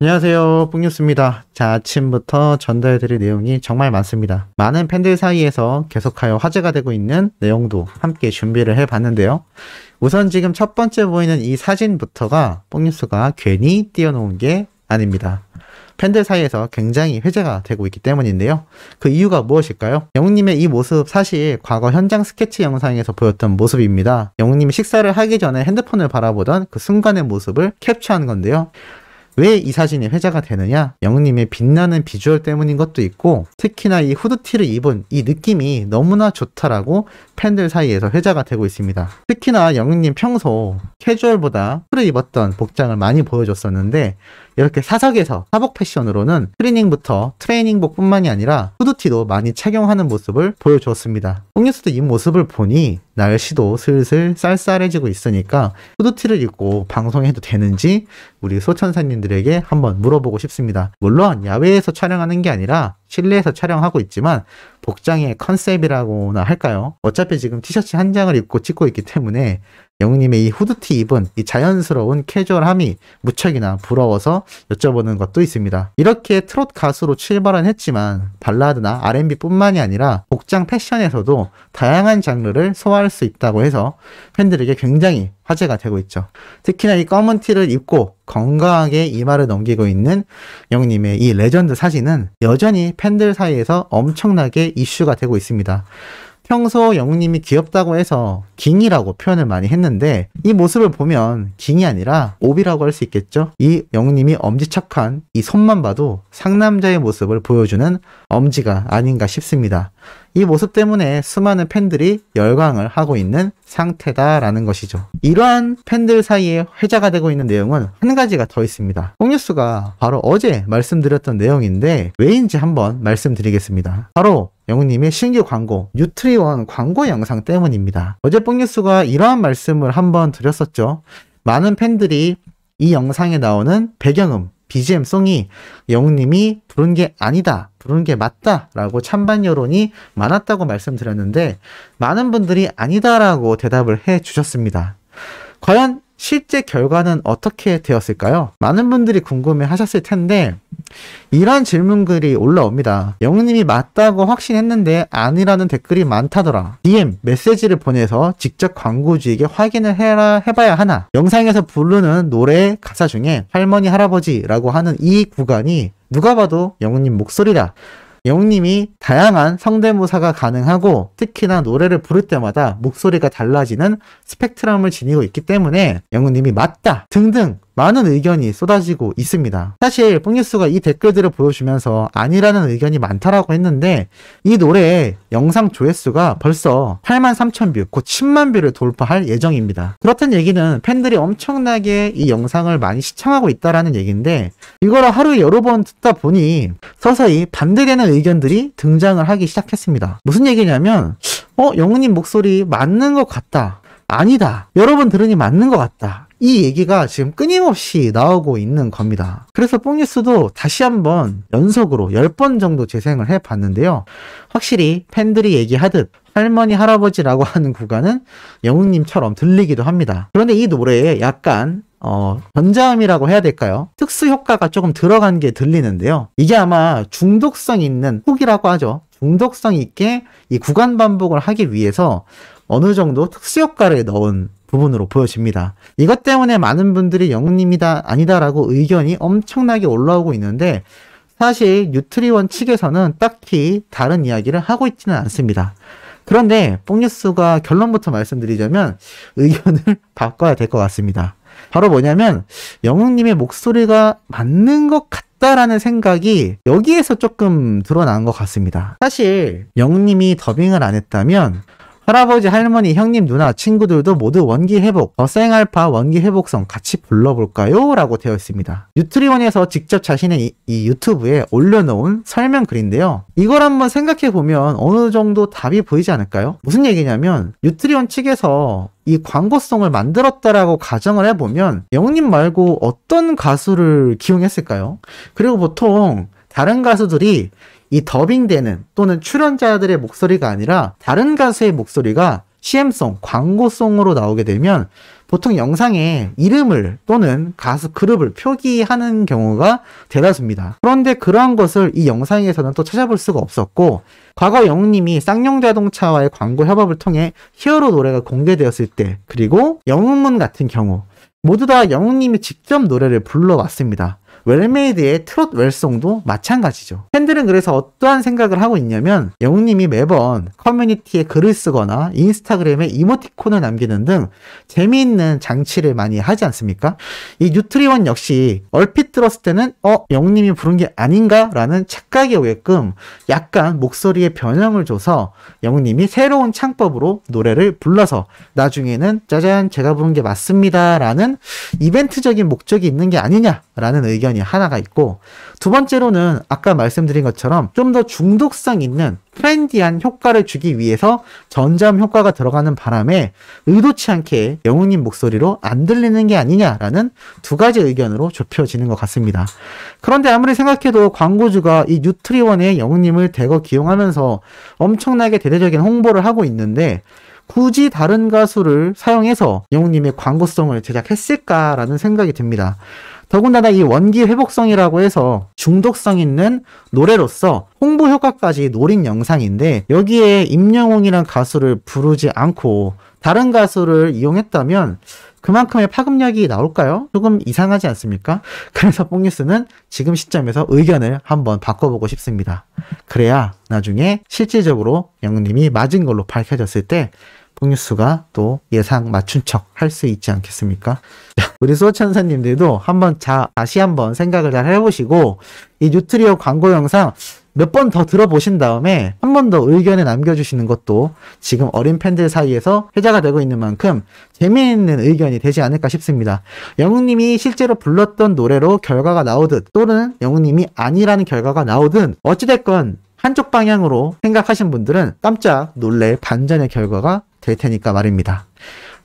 안녕하세요, 뿡뉴스입니다. 자, 아침부터 전달해드릴 내용이 정말 많습니다. 많은 팬들 사이에서 계속하여 화제가 되고 있는 내용도 함께 준비를 해봤는데요. 우선 지금 첫 번째 보이는 이 사진부터가 뿡뉴스가 괜히 띄워놓은 게 아닙니다. 팬들 사이에서 굉장히 회자가 되고 있기 때문인데요. 그 이유가 무엇일까요? 영웅님의 이 모습 사실 과거 현장 스케치 영상에서 보였던 모습입니다. 영웅님이 식사를 하기 전에 핸드폰을 바라보던 그 순간의 모습을 캡처한 건데요. 왜 이 사진이 회자가 되느냐? 영웅님의 빛나는 비주얼 때문인 것도 있고, 특히나 이 후드티를 입은 이 느낌이 너무나 좋다라고 팬들 사이에서 회자가 되고 있습니다. 특히나 영웅님 평소 캐주얼보다 풀을 입었던 복장을 많이 보여줬었는데, 이렇게 사석에서 사복 패션으로는 트레이닝부터 트레이닝복 뿐만이 아니라 후드티도 많이 착용하는 모습을 보여주었습니다. 뽕뉴스도 이 모습을 보니 날씨도 슬슬 쌀쌀해지고 있으니까 후드티를 입고 방송해도 되는지 우리 소천사님들에게 한번 물어보고 싶습니다. 물론 야외에서 촬영하는 게 아니라 실내에서 촬영하고 있지만 복장의 컨셉이라고나 할까요? 어차피 지금 티셔츠 한 장을 입고 찍고 있기 때문에 영웅님의 이 후드티 입은 이 자연스러운 캐주얼함이 무척이나 부러워서 여쭤보는 것도 있습니다. 이렇게 트롯 가수로 출발은 했지만 발라드나 R&B 뿐만이 아니라 복장 패션에서도 다양한 장르를 소화할 수 있다고 해서 팬들에게 굉장히 화제가 되고 있죠. 특히나 이 검은 티를 입고 건강하게 이마를 넘기고 있는 영웅님의 이 레전드 사진은 여전히 팬들 사이에서 엄청나게 이슈가 되고 있습니다. 평소 영웅님이 귀엽다고 해서 깅이라고 표현을 많이 했는데 이 모습을 보면 깅이 아니라 옵이라고 할 수 있겠죠. 이 영웅님이 엄지척한 이 손만 봐도 상남자의 모습을 보여주는 엄지가 아닌가 싶습니다. 이 모습 때문에 수많은 팬들이 열광을 하고 있는 상태다라는 것이죠. 이러한 팬들 사이에 회자가 되고 있는 내용은 한 가지가 더 있습니다. 뽕뉴스가 바로 어제 말씀드렸던 내용인데 왜인지 한번 말씀드리겠습니다. 바로 영웅님의 신규 광고 뉴트리원 광고 영상 때문입니다. 어제 뽕뉴스가 이러한 말씀을 한번 드렸었죠. 많은 팬들이 이 영상에 나오는 배경음 BGM송이 영웅님이 부른 게 아니다, 부른 게 맞다 라고 찬반 여론이 많았다고 말씀드렸는데 많은 분들이 아니다라고 대답을 해 주셨습니다. 과연 실제 결과는 어떻게 되었을까요? 많은 분들이 궁금해 하셨을 텐데 이런 질문글이 올라옵니다. 영웅님이 맞다고 확신했는데 아니라는 댓글이 많다더라. DM, 메시지를 보내서 직접 광고주에게 확인을 해봐야 하나. 영상에서 부르는 노래 가사 중에 할머니, 할아버지라고 하는 이 구간이 누가 봐도 영웅님 목소리다. 영웅님이 다양한 성대모사가 가능하고 특히나 노래를 부를 때마다 목소리가 달라지는 스펙트럼을 지니고 있기 때문에 영웅님이 맞다 등등 많은 의견이 쏟아지고 있습니다. 사실 뽕뉴스가 이 댓글들을 보여주면서 아니라는 의견이 많다라고 했는데 이 노래의 영상 조회수가 벌써 83,000뷰, 곧 10만 뷰를 돌파할 예정입니다. 그렇다는 얘기는 팬들이 엄청나게 이 영상을 많이 시청하고 있다라는 얘기인데 이거를 하루에 여러 번 듣다 보니 서서히 반대되는 의견들이 등장을 하기 시작했습니다. 무슨 얘기냐면 영웅님 목소리 맞는 것 같다. 아니다. 여러 번 들으니 맞는 것 같다. 이 얘기가 지금 끊임없이 나오고 있는 겁니다. 그래서 뽕뉴스도 다시 한번 연속으로 10번 정도 재생을 해봤는데요. 확실히 팬들이 얘기하듯 할머니, 할아버지라고 하는 구간은 영웅님처럼 들리기도 합니다. 그런데 이 노래에 약간 전자음이라고 해야 될까요? 특수 효과가 조금 들어간 게 들리는데요. 이게 아마 중독성 있는 훅이라고 하죠. 중독성 있게 이 구간 반복을 하기 위해서 어느 정도 특수 효과를 넣은 부분으로 보여집니다. 이것 때문에 많은 분들이 영웅님이다 아니다라고 의견이 엄청나게 올라오고 있는데 사실 뉴트리원 측에서는 딱히 다른 이야기를 하고 있지는 않습니다. 그런데 뽕뉴스가 결론부터 말씀드리자면 의견을 바꿔야 될 것 같습니다. 바로 뭐냐면 영웅님의 목소리가 맞는 것 같다라는 생각이 여기에서 조금 드러난 것 같습니다. 사실 영웅님이 더빙을 안 했다면 할아버지, 할머니, 형님, 누나, 친구들도 모두 원기 회복, 생알파 원기 회복성 같이 불러볼까요? 라고 되어 있습니다. 뉴트리원에서 직접 자신의 이 유튜브에 올려놓은 설명 글인데요. 이걸 한번 생각해보면 어느 정도 답이 보이지 않을까요? 무슨 얘기냐면 뉴트리원 측에서 이 광고송을 만들었다라고 가정을 해보면 영웅님 말고 어떤 가수를 기용했을까요? 그리고 보통 다른 가수들이 이 더빙되는 또는 출연자들의 목소리가 아니라 다른 가수의 목소리가 CM송, 광고송으로 나오게 되면 보통 영상에 이름을 또는 가수 그룹을 표기하는 경우가 대다수입니다. 그런데 그러한 것을 이 영상에서는 또 찾아볼 수가 없었고, 과거 영웅님이 쌍용자동차와의 광고 협업을 통해 히어로 노래가 공개되었을 때, 그리고 영웅문 같은 경우 모두 다 영웅님이 직접 노래를 불러왔습니다. 웰메이드의 트롯 웰송도 마찬가지죠. 팬들은 그래서 어떠한 생각을 하고 있냐면, 영웅님이 매번 커뮤니티에 글을 쓰거나 인스타그램에 이모티콘을 남기는 등 재미있는 장치를 많이 하지 않습니까? 이 뉴트리원 역시 얼핏 들었을 때는 영웅님이 부른 게 아닌가? 라는 착각이 오게끔 약간 목소리에 변형을 줘서 영웅님이 새로운 창법으로 노래를 불러서 나중에는 짜잔 제가 부른 게 맞습니다 라는 이벤트적인 목적이 있는 게 아니냐라는 의견이 하나가 있고, 두 번째로는 아까 말씀드린 것처럼 좀 더 중독성 있는 트렌디한 효과를 주기 위해서 전자음 효과가 들어가는 바람에 의도치 않게 영웅님 목소리로 안 들리는 게 아니냐라는 두 가지 의견으로 좁혀지는 것 같습니다. 그런데 아무리 생각해도 광고주가 이 뉴트리원의 영웅님을 대거 기용하면서 엄청나게 대대적인 홍보를 하고 있는데 굳이 다른 가수를 사용해서 영웅님의 광고성을 제작했을까라는 생각이 듭니다. 더군다나 이 원기 회복성이라고 해서 중독성 있는 노래로서 홍보 효과까지 노린 영상인데, 여기에 임영웅이란 가수를 부르지 않고 다른 가수를 이용했다면 그만큼의 파급력이 나올까요? 조금 이상하지 않습니까? 그래서 뽕뉴스는 지금 시점에서 의견을 한번 바꿔보고 싶습니다. 그래야 나중에 실질적으로 영웅님이 맞은 걸로 밝혀졌을 때 뽕뉴스가 또 예상 맞춘 척 할 수 있지 않겠습니까? 우리 수호천사님들도 다시 한번 생각을 잘 해보시고 이 뉴트리오 광고 영상 몇 번 더 들어보신 다음에 한 번 더 의견을 남겨주시는 것도 지금 어린 팬들 사이에서 회자가 되고 있는 만큼 재미있는 의견이 되지 않을까 싶습니다. 영웅님이 실제로 불렀던 노래로 결과가 나오듯 또는 영웅님이 아니라는 결과가 나오든 어찌됐건 한쪽 방향으로 생각하신 분들은 깜짝 놀랄 반전의 결과가 될 테니까 말입니다.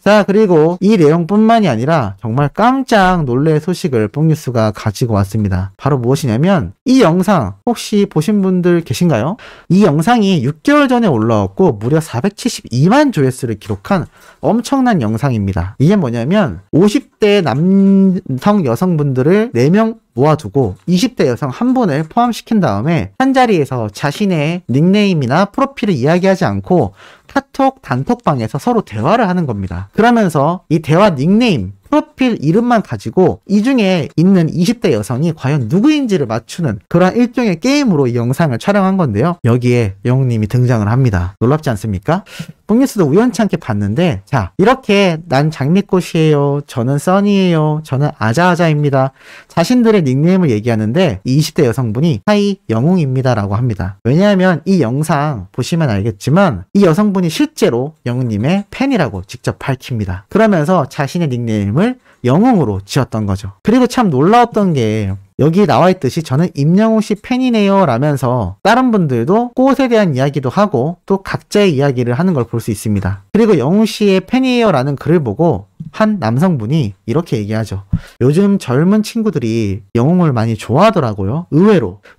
자, 그리고 이 내용뿐만이 아니라 정말 깜짝 놀랄 소식을 뽕뉴스가 가지고 왔습니다. 바로 무엇이냐면 이 영상 혹시 보신 분들 계신가요? 이 영상이 6개월 전에 올라왔고 무려 472만 조회수를 기록한 엄청난 영상입니다. 이게 뭐냐면 50대 남성 여성분들을 4명 모아두고 20대 여성 한 분을 포함시킨 다음에 한 자리에서 자신의 닉네임이나 프로필을 이야기하지 않고 카톡 단톡방에서 서로 대화를 하는 겁니다. 그러면서 이 대화 닉네임, 프로필 이름만 가지고 이 중에 있는 20대 여성이 과연 누구인지를 맞추는 그런 일종의 게임으로 이 영상을 촬영한 건데요. 여기에 영웅님이 등장을 합니다. 놀랍지 않습니까? 뽕뉴스도 우연찮게 봤는데, 자, 이렇게 난 장미꽃이에요, 저는 써니예요, 저는 아자아자입니다, 자신들의 닉네임을 얘기하는데 이 20대 여성분이 하이 영웅입니다 라고 합니다. 왜냐하면 이 영상 보시면 알겠지만 이 여성분이 실제로 영웅님의 팬이라고 직접 밝힙니다. 그러면서 자신의 닉네임을 영웅으로 지었던 거죠. 그리고 참 놀라웠던 게 여기 나와 있듯이 저는 임영웅 씨 팬이네요 라면서 다른 분들도 꽃에 대한 이야기도 하고 또 각자의 이야기를 하는 걸 볼 수 있습니다. 그리고 영웅 씨의 팬이에요 라는 글을 보고 한 남성분이 이렇게 얘기하죠. 요즘 젊은 친구들이 영웅을 많이 좋아하더라고요.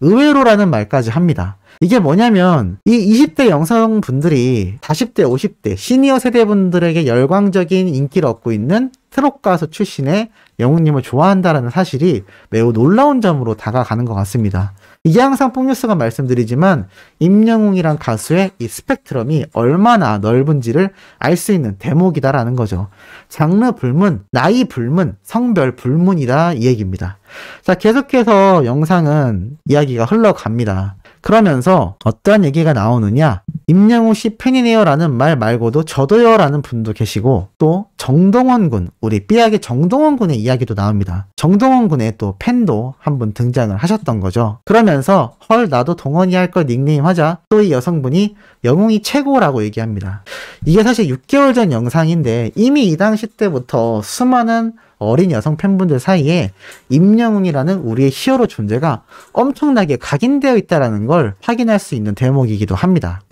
의외로라는 말까지 합니다. 이게 뭐냐면 이 20대 여성분들이 40대, 50대 시니어 세대분들에게 열광적인 인기를 얻고 있는 트롯 가수 출신의 영웅님을 좋아한다라는 사실이 매우 놀라운 점으로 다가가는 것 같습니다. 이게 항상 뽕뉴스가 말씀드리지만 임영웅이란 가수의 이 스펙트럼이 얼마나 넓은지를 알 수 있는 대목이다라는 거죠. 장르 불문, 나이 불문, 성별 불문이다 이 얘기입니다. 자, 계속해서 영상은 이야기가 흘러갑니다. 그러면서 어떠한 얘기가 나오느냐, 임영웅 씨 팬이네요 라는 말 말고도 저도요 라는 분도 계시고, 또 정동원 군, 우리 삐약의 정동원 군의 이야기도 나옵니다. 정동원 군의 또 팬도 한 분 등장을 하셨던 거죠. 그러면서 헐 나도 동원이 할 걸 닉네임 하자, 또 이 여성분이 영웅이 최고라고 얘기합니다. 이게 사실 6개월 전 영상인데 이미 이 당시 때부터 수많은 어린 여성 팬분들 사이에 임영웅이라는 우리의 히어로 존재가 엄청나게 각인되어 있다는 걸 확인할 수 있는 대목이기도 합니다.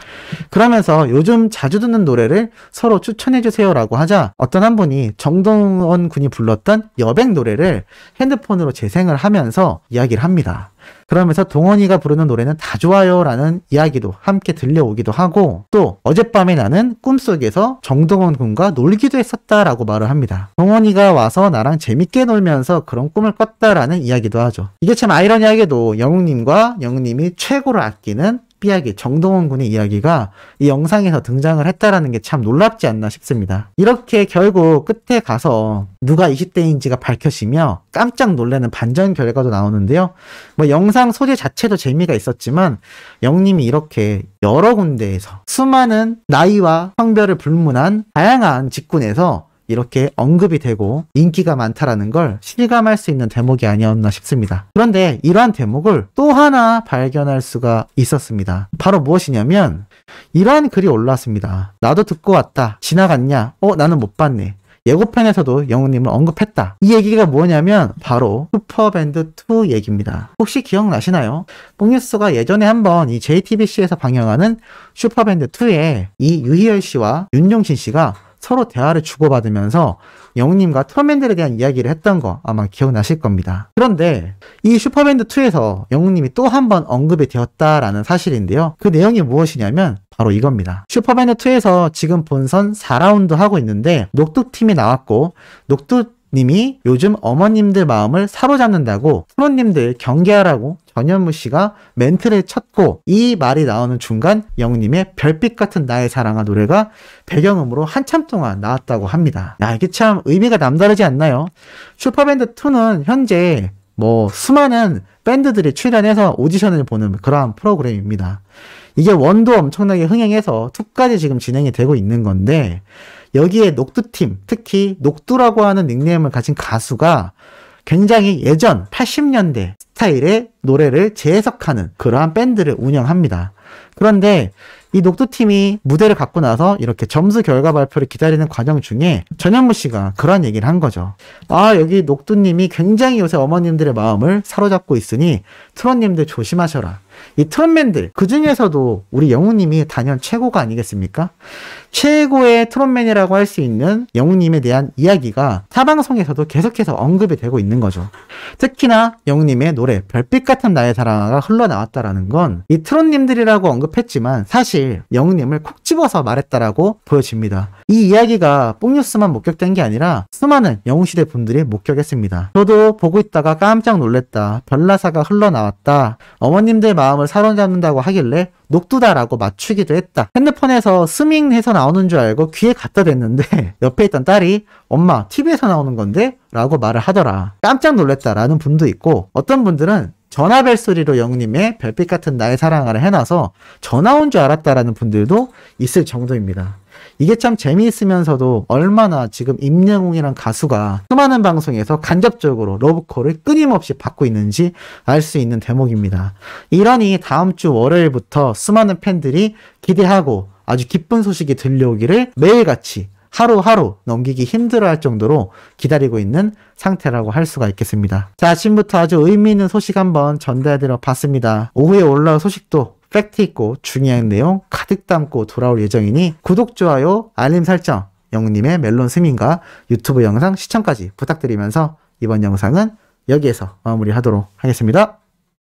그러면서 요즘 자주 듣는 노래를 서로 추천해주세요 라고 하자 어떤 한 분이 정동원 군이 불렀던 여백 노래를 핸드폰으로 재생을 하면서 이야기를 합니다. 그러면서 동원이가 부르는 노래는 다 좋아요 라는 이야기도 함께 들려오기도 하고, 또 어젯밤에 나는 꿈속에서 정동원 군과 놀기도 했었다라고 말을 합니다. 동원이가 와서 나랑 재밌게 놀면서 그런 꿈을 꿨다라는 이야기도 하죠. 이게 참 아이러니하게도 영웅님과 영웅님이 최고로 아끼는 삐약이 정동원 군의 이야기가 이 영상에서 등장을 했다라는 게 참 놀랍지 않나 싶습니다. 이렇게 결국 끝에 가서 누가 20대인지가 밝혀지며 깜짝 놀라는 반전 결과도 나오는데요. 뭐 영상 소재 자체도 재미가 있었지만 영님이 이렇게 여러 군데에서 수많은 나이와 성별을 불문한 다양한 직군에서 이렇게 언급이 되고 인기가 많다라는 걸 실감할 수 있는 대목이 아니었나 싶습니다. 그런데 이러한 대목을 또 하나 발견할 수가 있었습니다. 바로 무엇이냐면 이러한 글이 올라왔습니다. 나도 듣고 왔다. 지나갔냐? 나는 못 봤네. 예고편에서도 영웅님을 언급했다. 이 얘기가 뭐냐면 바로 슈퍼밴드2 얘기입니다. 혹시 기억나시나요? 뽕뉴스가 예전에 한번 이 JTBC에서 방영하는 슈퍼밴드2에 이 유희열 씨와 윤종신 씨가 서로 대화를 주고받으면서 영웅님과 트롯맨들에 대한 이야기를 했던 거 아마 기억나실 겁니다. 그런데 이 슈퍼밴드2에서 영웅님이 또 한 번 언급이 되었다라는 사실인데요. 그 내용이 무엇이냐면 바로 이겁니다. 슈퍼밴드2에서 지금 본선 4라운드 하고 있는데 녹두팀이 나왔고 녹두님이 요즘 어머님들 마음을 사로잡는다고 프로님들 경계하라고 전현무 씨가 멘트를 쳤고, 이 말이 나오는 중간 영웅님의 별빛 같은 나의 사랑아 노래가 배경음으로 한참 동안 나왔다고 합니다. 야, 이게 참 의미가 남다르지 않나요? 슈퍼밴드2는 현재 수많은 밴드들이 출연해서 오디션을 보는 그러한 프로그램입니다. 이게 1도 엄청나게 흥행해서 2까지 지금 진행이 되고 있는 건데, 여기에 녹두팀, 특히 녹두라고 하는 닉네임을 가진 가수가 굉장히 예전 80년대 스타일의 노래를 재해석하는 그러한 밴드를 운영합니다. 그런데 이 녹두팀이 무대를 갖고 나서 이렇게 점수 결과 발표를 기다리는 과정 중에 전현무 씨가 그런 얘기를 한 거죠. 여기 녹두님이 굉장히 요새 어머님들의 마음을 사로잡고 있으니 트롯님들 조심하셔라. 이 트롯맨들, 그 중에서도 우리 영웅님이 단연 최고가 아니겠습니까? 최고의 트롯맨이라고 할 수 있는 영웅님에 대한 이야기가 타방송에서도 계속해서 언급이 되고 있는 거죠. 특히나 영웅님의 노래 별빛 같은 나의 사랑아가 흘러나왔다라는 건 이 트롯님들이라고 언급했지만 사실 영웅님을 콕 집어서 말했다라고 보여집니다. 이 이야기가 뽕뉴스만 목격된 게 아니라 수많은 영웅시대 분들이 목격했습니다. 저도 보고 있다가 깜짝 놀랬다. 별나사가 흘러나왔다. 어머님들 마음을 사로잡는다고 하길래 녹두다라고 맞추기도 했다. 핸드폰에서 스밍해서 나오는 줄 알고 귀에 갖다 댔는데 옆에 있던 딸이 엄마 TV에서 나오는 건데? 라고 말을 하더라. 깜짝 놀랐다라는 분도 있고, 어떤 분들은 전화벨 소리로 영웅님의 별빛 같은 나의 사랑아를 해놔서 전화 온 줄 알았다라는 분들도 있을 정도입니다. 이게 참 재미있으면서도 얼마나 지금 임영웅이란 가수가 수많은 방송에서 간접적으로 러브콜을 끊임없이 받고 있는지 알 수 있는 대목입니다. 이러니 다음 주 월요일부터 수많은 팬들이 기대하고 아주 기쁜 소식이 들려오기를 매일같이 하루하루 넘기기 힘들어할 정도로 기다리고 있는 상태라고 할 수가 있겠습니다. 자, 아침부터 아주 의미 있는 소식 한번 전달해드려 봤습니다. 오후에 올라올 소식도 팩트 있고 중요한 내용 가득 담고 돌아올 예정이니 구독, 좋아요, 알림 설정, 영웅님의 멜론 스밍과 유튜브 영상 시청까지 부탁드리면서 이번 영상은 여기에서 마무리하도록 하겠습니다.